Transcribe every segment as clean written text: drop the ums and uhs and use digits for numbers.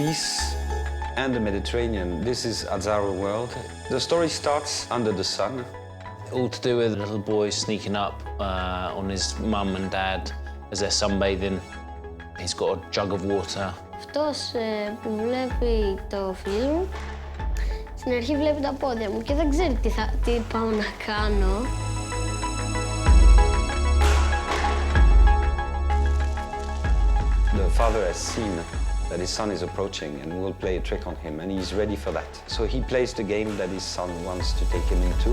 Greece and the Mediterranean. This is Azzaro world. The story starts under the sun. All to do with a little boy sneaking up on his mum and dad as they're sunbathing. He's got a jug of water. Αυτός που βλέπει το φιλμ, στην αρχή βλέπει τα πόδια μου και δεν ξέρει τι πάω να κάνω. The father has seen that his son is approaching and will play a trick on him, and he's ready for that. So he plays the game that his son wants to take him into.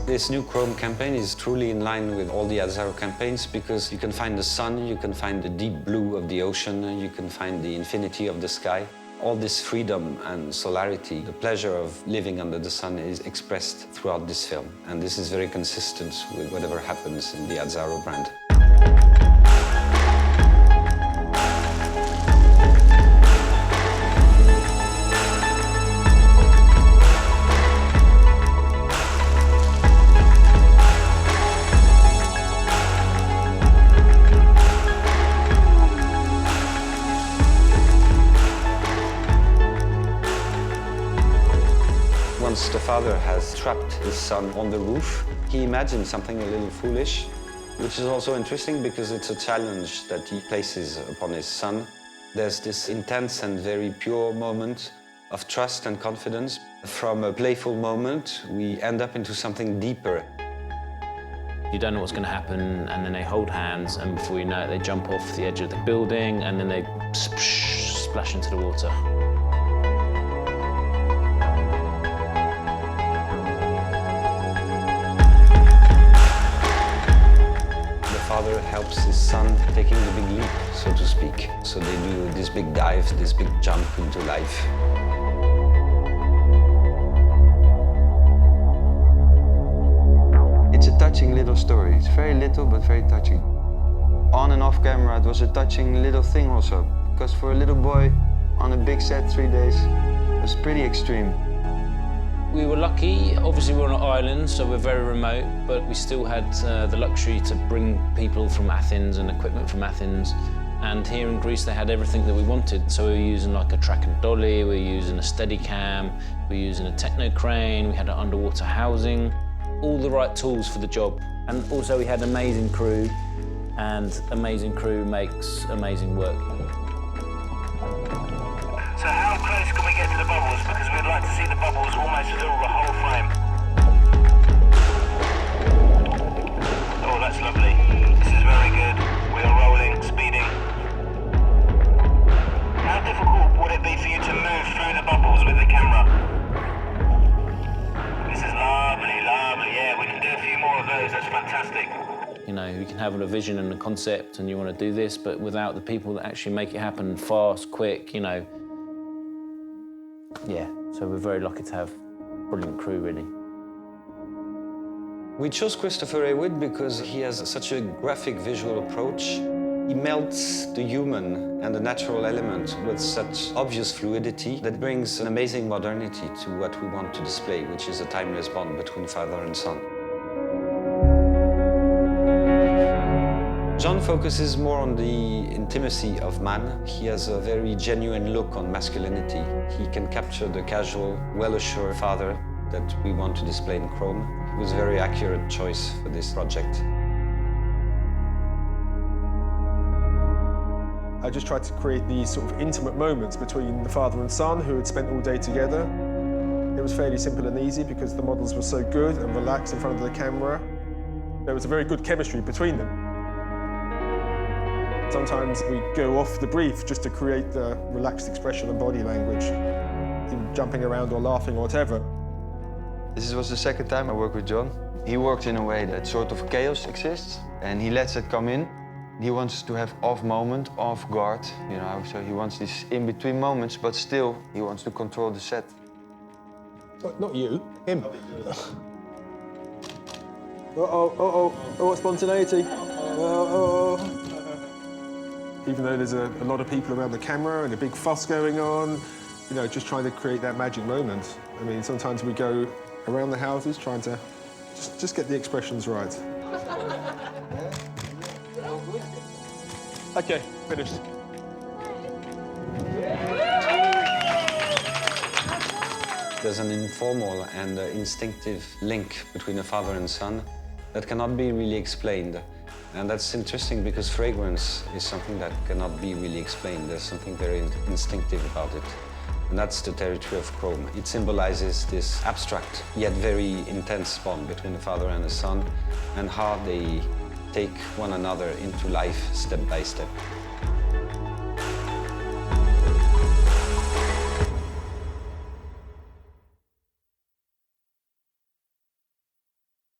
This new Chrome campaign is truly in line with all the Azzaro campaigns because you can find the sun, you can find the deep blue of the ocean, you can find the infinity of the sky. All this freedom and solarity, the pleasure of living under the sun is expressed throughout this film. And this is very consistent with whatever happens in the Azzaro brand. Once the father has trapped his son on the roof, he imagines something a little foolish, which is also interesting because it's a challenge that he places upon his son. There's this intense and very pure moment of trust and confidence. From a playful moment, we end up into something deeper. You don't know what's going to happen, and then they hold hands, and before you know it, they jump off the edge of the building, and then they splash into the water. The father helps his son taking the big leap, so to speak. So they do this big dive, this big jump into life. It's a touching little story. It's very little, but very touching. On and off camera, it was a touching little thing also. Because for a little boy on a big set 3 days, it was pretty extreme. We were lucky. Obviously, we're on an island, so we're very remote, but we still had the luxury to bring people from Athens and equipment from Athens. And here in Greece, they had everything that we wanted. So we were using like a track and dolly, we were using a steady cam, we were using a techno crane, we had an underwater housing, all the right tools for the job. And also we had amazing crew, and amazing crew makes amazing work. So how close can we get to the bubbles? Because we'd like to see the bubbles almost fill the whole frame. Oh, that's lovely. This is very good. We are rolling, speeding. How difficult would it be for you to move through the bubbles with the camera? This is lovely, lovely. Yeah, we can do a few more of those. That's fantastic. You know, you can have a vision and a concept and you want to do this, but without the people that actually make it happen fast, quick, you know. Yeah, so we're very lucky to have a brilliant crew, really. We chose Christopher Heywood because he has such a graphic visual approach. He melts the human and the natural element with such obvious fluidity that brings an amazing modernity to what we want to display, which is a timeless bond between father and son. John focuses more on the intimacy of man. He has a very genuine look on masculinity. He can capture the casual, well-assured father that we want to display in Chrome. It was a very accurate choice for this project. I just tried to create these sort of intimate moments between the father and son who had spent all day together. It was fairly simple and easy because the models were so good and relaxed in front of the camera. There was a very good chemistry between them. Sometimes we go off the brief just to create the relaxed expression and body language, jumping around or laughing or whatever. This was the second time I worked with John. He works in a way that sort of chaos exists, and he lets it come in. He wants to have off moment, off guard, you know, so he wants these in-between moments, but still he wants to control the set. Not you, him. Oh, spontaneity. Even though there's a lot of people around the camera and a big fuss going on, you know, just trying to create that magic moment. I mean, sometimes we go around the houses trying to just get the expressions right. Okay, finished. There's an informal and instinctive link between a father and son that cannot be really explained. And that's interesting because fragrance is something that cannot be really explained. There's something very instinctive about it. And that's the territory of chrome. It symbolizes this abstract yet very intense bond between a father and a son and how they take one another into life step by step.